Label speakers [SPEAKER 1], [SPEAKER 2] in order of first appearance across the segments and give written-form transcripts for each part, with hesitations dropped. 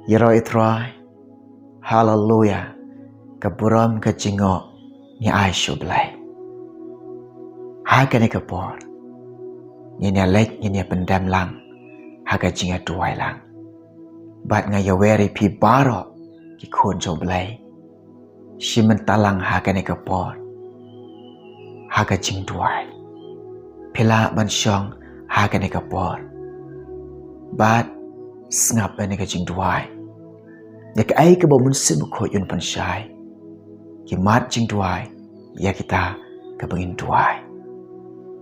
[SPEAKER 1] Yeroi Troy, Hallelujah, Kaburam Kajingo, Ni ai Shublay. Haga ni kapor, Ni lek ni pendam lang, Haga jinga duai lang. Bat ngayaweri pi baro, Ki kun joblay. Shimen talang haga ni kapor, Haga jing duai. Pila mansyong haga ni kapor. Bat snap ni ka jing duai. Yak ai ka ba mun sim ko yun pansyai. Ki mat jing duai, ya kita ka bangin duai.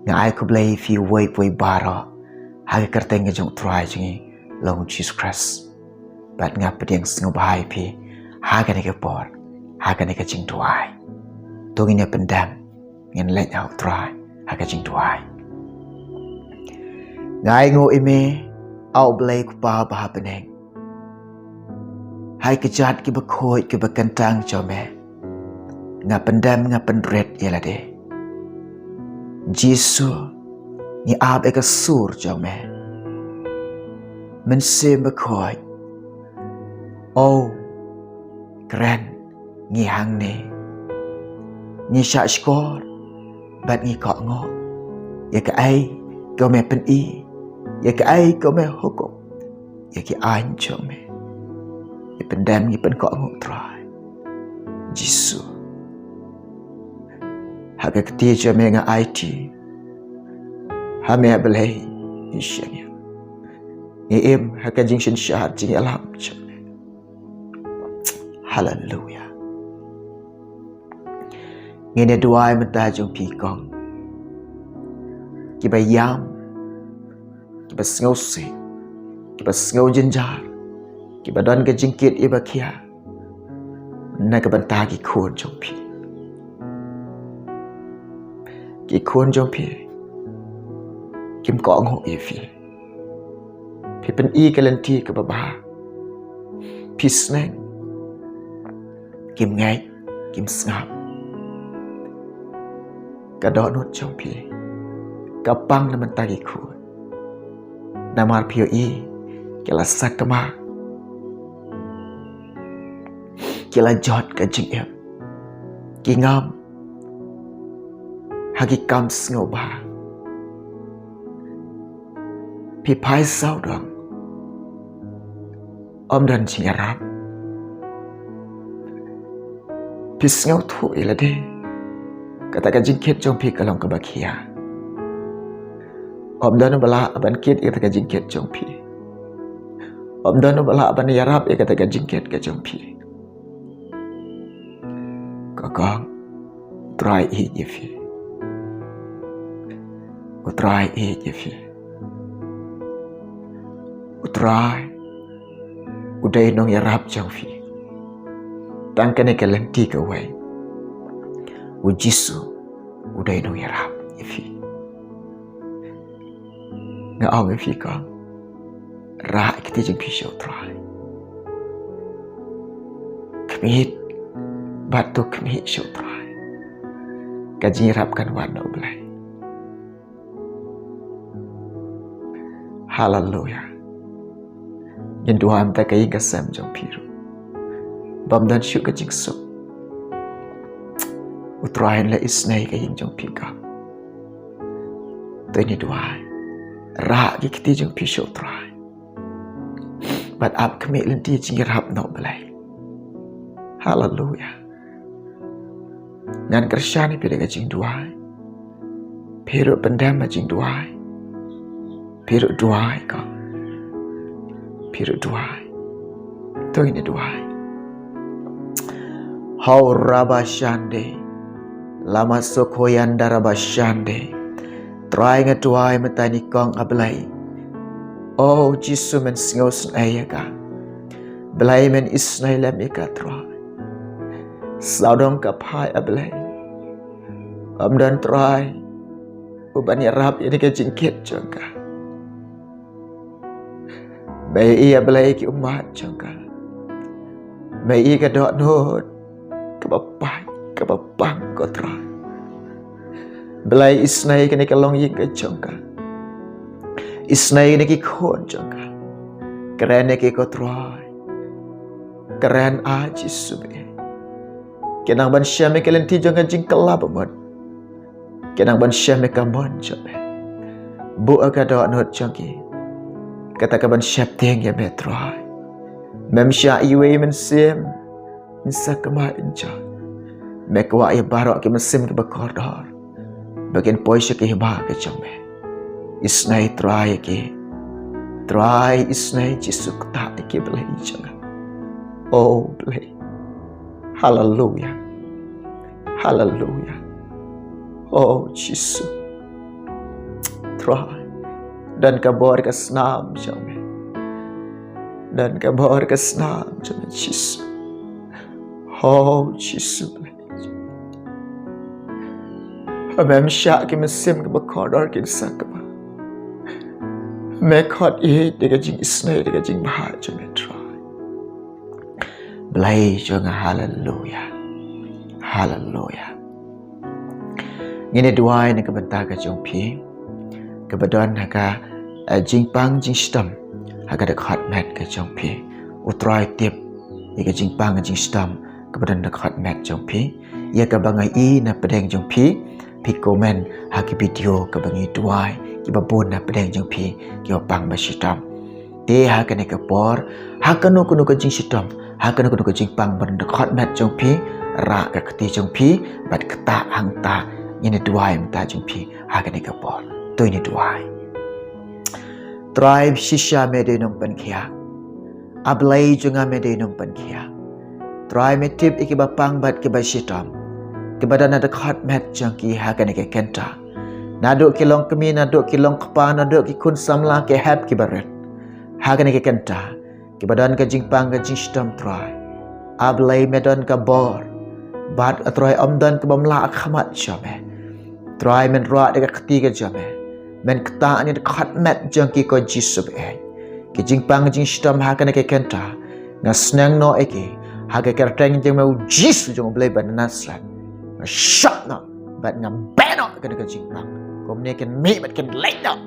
[SPEAKER 1] Nga ai ko blay fi way baro, haga kerteng jong try jingi long Jesus Christ. Bat nga pediang singo bahai pi, haga ni kapor, haga ni ka jing duai. Tungin ya pendam, ngin let out try, haga jing duai. Ngai ngo ime, au blay ku pa baha peneng. Hai kejat ki bekoi ki bekentang jome. Nga pendam nga pendret ialah de. Jisu ni ab eka sur jome. Mensim bekoi. Oh, keren ngi hang ne. Ngi syak skor bat ngi kok ngo. Ya ke ai kau me pen i. Ya ke ai kau me hukum. Ya ke ain jome. Ya pendam ngi pen kok ngo try. Jisu. Haga ketia jome nga IT. Hame belai isyanya. Ngi im haga jing shin syahat jing alam jome. Hallelujah. Ngene duai menta jong pi kong. Ki ba yam. Ki ba ngau se. Ki ba ngau jenjar. Ki ba don ke jingkit iba kia. Na ka banta ki khon jong pi. Ki khon jong pi. Kim ko ngo e fi. Pi pen i kalanti ka ba. Pi snang. Kim ngay, kim ngap. Kadok nut jong pi. Kapang naman tagi khon. Namar pio i. Kila sakama. Kila jot ka jing ep. Ki ngam. Hagi kam sngo ba. Pi pai sao dong. Om dan jing arab. Pi sngo thu ila de. Kata ka jing ket jong pi kalong ka bakia. Om dan bala aban ket kata ka jing ket jong pi. Om dan bala aban yarab kata ka jing ket ka jong pi. Kakang try it ye fi. Try it ye fi. Try. Uday nong yarab jong fi. Tangkane ka lenti ka way. Jisu uday nong yarab ye fi. Nga aw ye fi ka. Ra ikiti jeng pi show try. Kmit batu kmit show try. Kajirap kan warna belai. Hallelujah. Yang Tuhan tak kaya kasam jong piru. Bam dan syuk ka jing sok. Utrahin la isnay kaya jong pika. Toy ni Tuhan. Ra ki kiti jong pi syuk utrahin. Bat ap kemik lenti jing rap no belai. Hallelujah. Ngan kersyani pi ka jing Tuhan. Piru pendam jing Tuhan. Piru duai ka. Piru duai. Itu ini duai. Hau rabashande. Lama sokoyanda rabashande. Try nga duai matani kong ablay. Oh, Jisu men singos na ka. Blay men isnay lam ka try. Saudong kapai ablay. Amdan try. Uban yarap ini ka jingkit jangka. May iya belai ki umat jangka. May iya ka dok nod. Kababang ko try. Belai isnay ka ni kalong ying ka jangka. Isnay ni ki khon jangka. Kerana ki ko try. keren aji sube. Kenang ban syame kelenti jangan jing kelab mod. Kenang ban syame kamon jobe. Bu aga do not jangi. Kata ka ban syap teng ya metrai. Mem sya iwe men sim. Insa kama inja. Mekwa ya barok ke mesim ke bakordor. Bagian poisya ke hiba ke jome. Isnai try ke. Try isnai jisuk tak ke belai jangan. Oh belai. Hallelujah. Hallelujah. Oh Jesus. Try. Dan kabar ke senam jome. Dan kabar ke senam jome Jesus. Oh Jesus. Mem syak ke mesim ke bakordor ke sakaba. Mekot dia jing isnai dia jing bahagia metro. Belai jangan hallelujah. Hallelujah. Ngene dua ni kebentar ke jong pi. Kebetulan haka jing pang jing stam. Haka dekat mat ke jong pi. Utrai tip ke jing pang jing stam. Kebetulan dekat mat jong pi. Ia ke bangai i na pedeng jong pi. Pi komen haki video ke bangai dua. Ki babon na pedeng jong pi. Ki opang ba stam. Te haka ne ke por. Haka no kuno ke jing stam. Haka no kuno ke jing pang ban dekat mat jong pi. Ra ke keti jong pi. Bat keta hang ta. Ini dua yang ta jong pi. Haka ne ke por. Tu ini dua. Tribe shisha mede nong pen kia. Ablay junga mede nong pen kia. Tribe metip iki bapang bat ke basitam. Kepada nada khat met jangki haka ne ke kenta. Naduk kilong kemi, naduk kilong kepa, naduk ki kun samla ke hap ki baret. Haka ne ke kenta. Kebadan ke jingpang ke jingstam try. Ablay medan ke bor. Bat atroy omdan ke bamla akhamat jame. Try men roa dekat ketiga jame. Men keta ni dekat met jangki ko jisub eh. Ke jingpang ke jingstam haka ne ke kenta. Ngasnang no eke. Haka kerteng jeng mau jis jong blay ban nasrat. Shut up, but ngam benok kena kajing bang. Kau ni kan me but kan late up.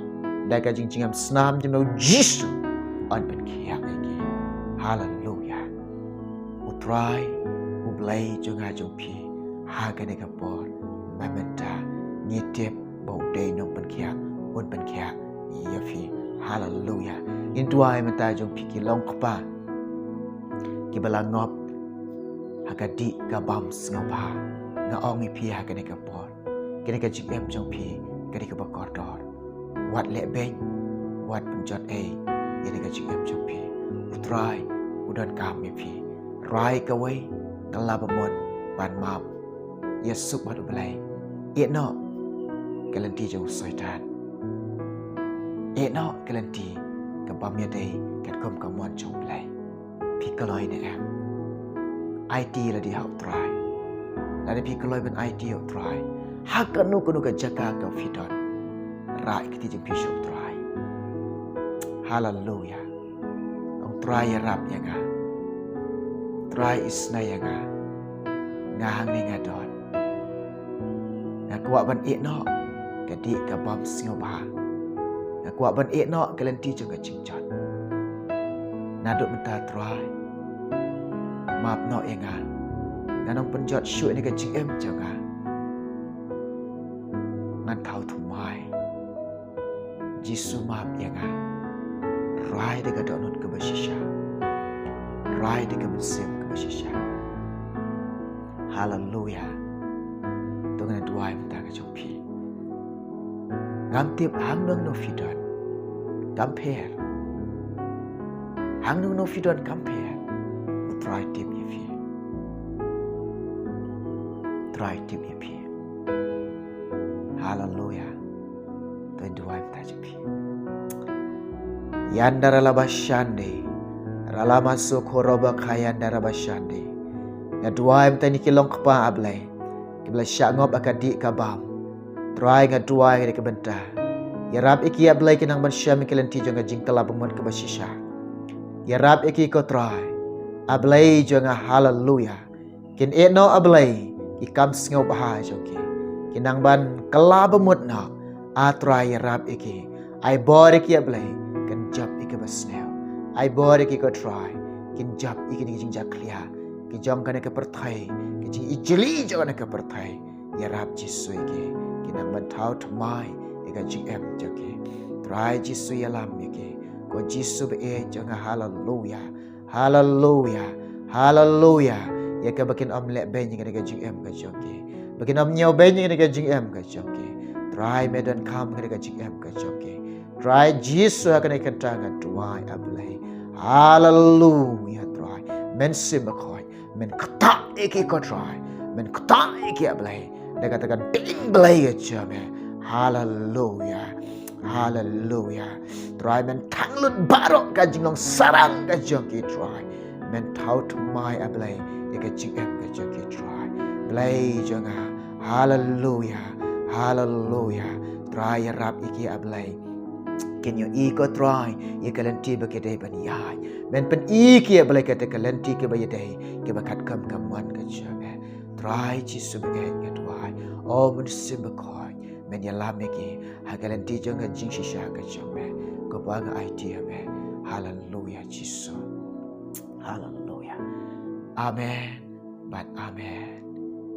[SPEAKER 1] Dah kajing cingam senam jemau jisu on ben kiak lagi. Hallelujah. Utrai, ublay jonga jompi. Haga ne kapor, mamenta nyetep bau day nong ben kiak, on ben kiak. Yafi. Hallelujah. Intuai menta jompi ki long kapa. Ki balangop. Haga di kabam sengapa. Nga ong mi pi ha kene ka por kene ka jip em jong pi kene ka bakor dor wat le beng wat penjot e kene ka jip em jong pi utrai udan ka mi pi rai ka wei kala bamon ban map yesu bat belai e no galanti jong soitan e no galanti ka bam ya dei kat kom ka mon jong belai pi kaloi ne em IT la di hau try Lada pi kaloi ben IT of try. Haka nu kunu ka jaka ka fidon. Rai kiti jeng pi show try. Hallelujah. Ang try ya rap ya nga. Try is na ya nga. Ngahang ni nga don. Ngakwa ban ik no. Kadi ka bam singo bah. Ngakwa ban ik no kalenti jeng ka cingcon. Naduk menta try. Maaf no ya nga. Nganong penjot syuk ni ke GM jaga. Ngan tau tumai. Jisu maaf ya nga. Rai de ke donut ke basisha. Rai de ke mesim ke basisha. Hallelujah. Tungan dua yang tak ke jompi. Ngam tip hang nung no fidon. Compare. Hang nung no fidon compare. Utrai tip ye fi. Try tip ye pi. Hallelujah. Tuan dua yang pi. Yandara labashande. Rala masuk horoba kayan dara bashande. Ya dua yang tani kilong kepa ablay. Kibla syak ngop akadik kabam. Try nga dua yang dikebentah. Ya rab iki ablay kinang bansyam kilanti jonga jingkala bumon ke basisha. Ya rab iki ko try. Ablay jonga hallelujah. Kin eno ablay. Ikam sengau bahai joki. Kinang ban kelaba mutna. Atrai rap iki. Ai bor iki ablay. Kan jap iki basneo. Ai bor iki ko try. kin jap ikin jing jak clear ki jong kan ke perthai ki jing ijli jong ke perthai ya rab jisu ke kinang ban thau thmai e ka jing em jake try jisu ya lam ke ko jisu be jong hallelujah hallelujah hallelujah ya ka bakin om le ben ke jing em ka jake bakin om nyau ben ke jing em ka jake try medan kam ke jing em ka jake try jisu ka ne kan tangan tuai ablai hallelujah try men simakoi men kata iki ko try men kata iki ablai dia katakan ding belai aja me hallelujah hallelujah try men tanglut barok ka jinglong sarang ka jongki try men tau to my ablai ka jing em ka jongki try belai jonga hallelujah hallelujah try rap iki ablai can you iko try ye kalanti bakete baniyai men pen iki ablai kata kalanti ke bayadai ke bakat kam kaman ka jame try jisu bagai kedua oh men simbakoi men yalameki hagalanti jonga jing shisha ka jame ko banga idea me hallelujah jisu hallelujah amen but amen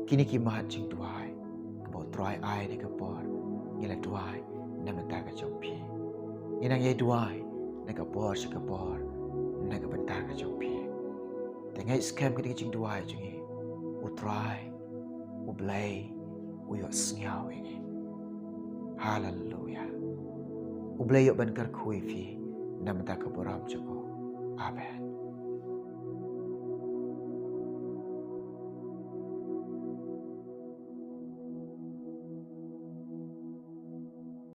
[SPEAKER 1] kini ki mat jing tuai ko try ai ni ka por ngila tuai namata ka jompi inang ye tuai na ka por sa ka por na ka banta ka jompi tengai scam kini jing tuai jingi utrai ublay uyok sngaw ini hallelujah ublay yok ban kar kui fi namata ka boram joko amen